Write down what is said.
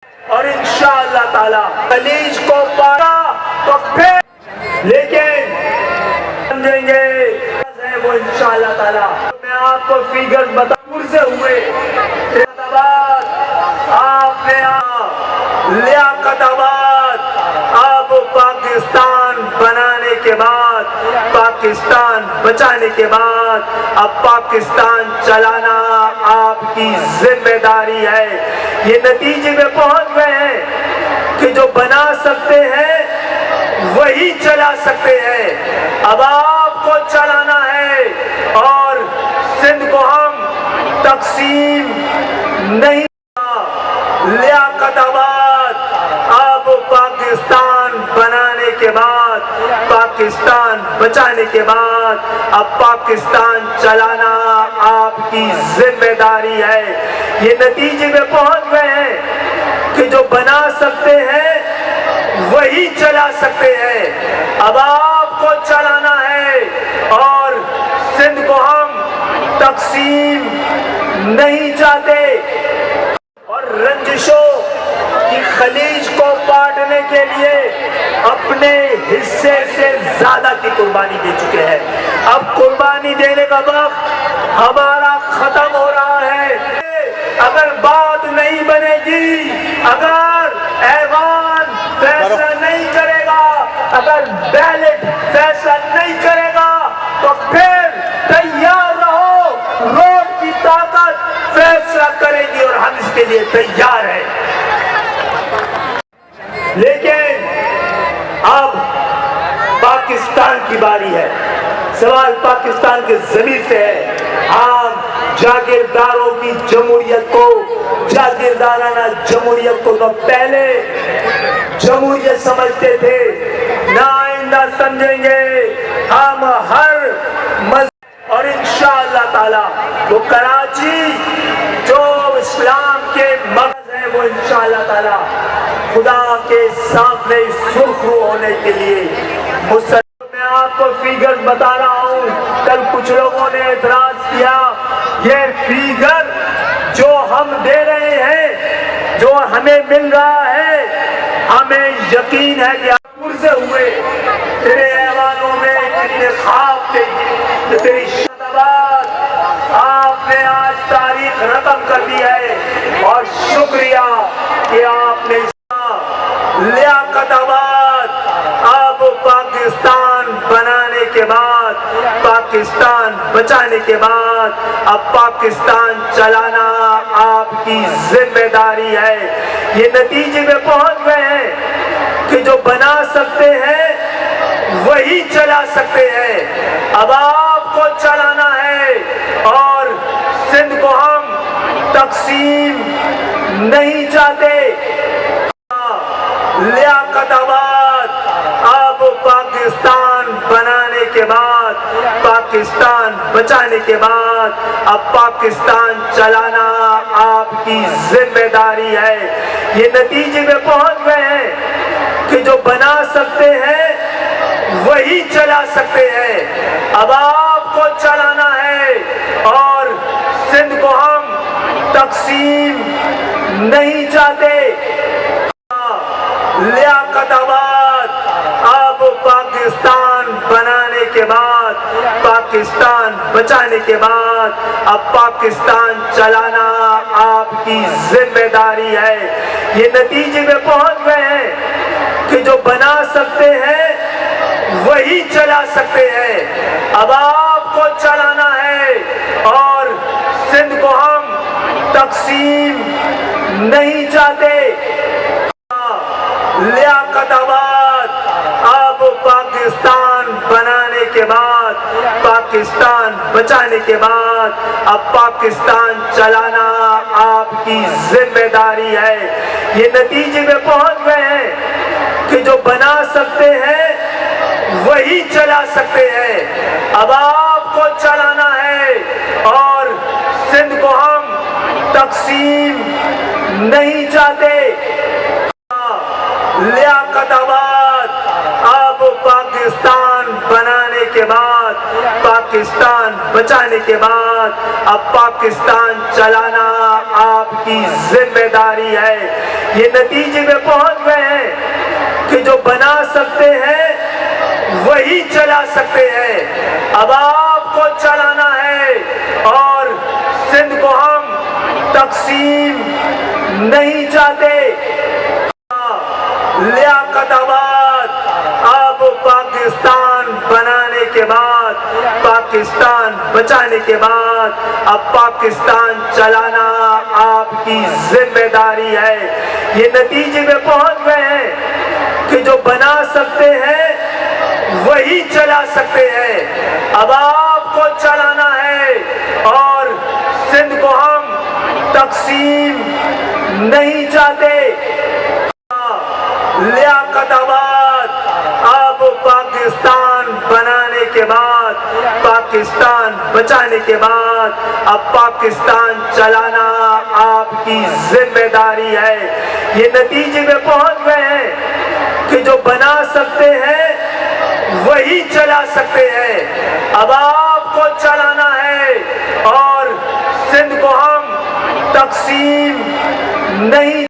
اور انشاءاللہ تعالی خلیج کو پارا تو پھر لیکن سمجھیں گے وہ انشاءاللہ تعالی. میں آپ کو فیگر بتا سے ہوئے آپ نے لیاقت آباد آپ پاکستان بنانے کے بعد پاکستان بچانے کے بعد اب پاکستان چلانا آپ کی ذمہ داری ہے. یہ نتیجے میں پہنچ گئے ہیں کہ جو بنا سکتے ہیں وہی چلا سکتے ہیں. اب آپ کو چلانا ہے اور سندھ کو ہم تقسیم نہیں. لیاقت آباد آپ پاکستان بنانے کے بعد پاکستان بچانے کے بعد اب پاکستان چلانا آپ کی ذمہ داری ہے. یہ نتیجے میں پہنچ گئے ہیں کہ جو بنا سکتے ہیں وہی چلا سکتے ہیں. اب آپ کو چلانا ہے اور سندھ کو ہم تقسیم نہیں چاہتے اور رنجشوں کی خلیج کو بانٹنے کے لیے اپنے حصے سے زیادہ کی قربانی دے چکے ہیں. اب قربانی دینے کا وقت ہمارا ختم ہو رہا ہے. اگر بات نہیں بنے گی، اگر ایوان فیصلہ نہیں کرے گا، اگر بیلٹ فیصلہ نہیں کرے گا تو پھر تیار رہو، روڈ کی طاقت فیصلہ کرے گی اور ہم اس کے لیے تیار ہیں. لیکن اب پاکستان کی باری ہے. سوال پاکستان کے ضمیر سے ہے. ہم جاگیرداروں کی جمہوریت کو، جاگیردارانہ جمہوریت کو تو پہلے جمہوریت سمجھتے تھے، نہ آئندہ سمجھیں گے. ہم ہر مذہب اور انشاءاللہ تعالی وہ کراچی جو اسلام کے مغز ہیں وہ انشاءاللہ تعالی خدا کے سامنے سرخ رو ہونے کے لیے میں آپ کو فیگر بتا رہا ہوں. کل کچھ لوگوں نے اعتراض کیا یہ فیگر جو ہم دے رہے ہیں، جو ہمیں مل رہا ہے، ہمیں یقین ہے کہ آپ پرزے ہوئے تیرے ایوانوں میں کتنے خواب تھے، تیری شادباد آپ نے آج تاریخ رقم کر دی ہے. اور شکریہ کہ آپ نے لیاقت آباد آپ پاکستان بنانے کے بعد پاکستان بچانے کے بعد اب پاکستان چلانا آپ کی ذمہ داری ہے. یہ نتیجے میں پہنچ گئے ہیں کہ جو بنا سکتے ہیں وہی چلا سکتے ہیں. اب آپ کو چلانا ہے اور سندھ کو ہم تقسیم نہیں چاہتے. لیاقت آباد آپ پاکستان بنانے کے بعد پاکستان بچانے کے بعد اب پاکستان چلانا آپ کی ذمہ داری ہے. یہ نتیجے میں پہنچ گئے ہیں کہ جو بنا سکتے ہیں وہی چلا سکتے ہیں. اب آپ کو چلانا ہے اور سندھ کو ہم تقسیم نہیں چاہتے. لیاقت آباد آپ پاکستان بنانے کے بعد پاکستان بچانے کے بعد اب پاکستان چلانا آپ کی ذمہ داری ہے. یہ نتیجے میں پہنچ گئے ہیں کہ جو بنا سکتے ہیں وہی چلا سکتے ہیں. اب آپ کو چلانا ہے اور سندھ کو ہم تقسیم نہیں چاہتے. لیاقت آباد آپ پاکستان بنانے کے بعد پاکستان بچانے کے بعد اب پاکستان چلانا آپ کی ذمہ داری ہے. یہ نتیجے میں پہنچ گئے ہیں کہ جو بنا سکتے ہیں وہی چلا سکتے ہیں. اب آپ کو چلانا ہے اور سندھ کو ہم تقسیم نہیں چاہتے. لیاقت آباد آپ پاکستان بنانے کے بعد پاکستان بچانے کے بعد اب پاکستان چلانا آپ کی ذمہ داری ہے. یہ نتیجے میں پہنچ گئے ہیں کہ جو بنا سکتے ہیں وہی چلا سکتے ہیں. اب آپ کو چلانا ہے اور سندھ کو ہم تقسیم نہیں چاہتے. لیاقت آباد اب پاکستان بنانے کے بعد، پاکستان بچانے کے بعد اب پاکستان چلانا آپ کی ذمہ داری ہے. یہ نتیجے میں پہنچ گئے ہیں کہ جو بنا سکتے ہیں وہی چلا سکتے ہیں. اب آپ کو چلانا ہے اور سندھ کو ہم تقسیم نہیں چاہتے. لیاقت آباد اب پاکستان بنانے کے بعد، پاکستان بچانے کے بعد اب پاکستان چلانا آپ کی ذمہ داری ہے. یہ نتیجے میں پہنچ گئے ہیں کہ جو بنا سکتے ہیں وہی چلا سکتے ہیں. اب آپ کو چلانا ہے اور سندھ کو ہم تقسیم نہیں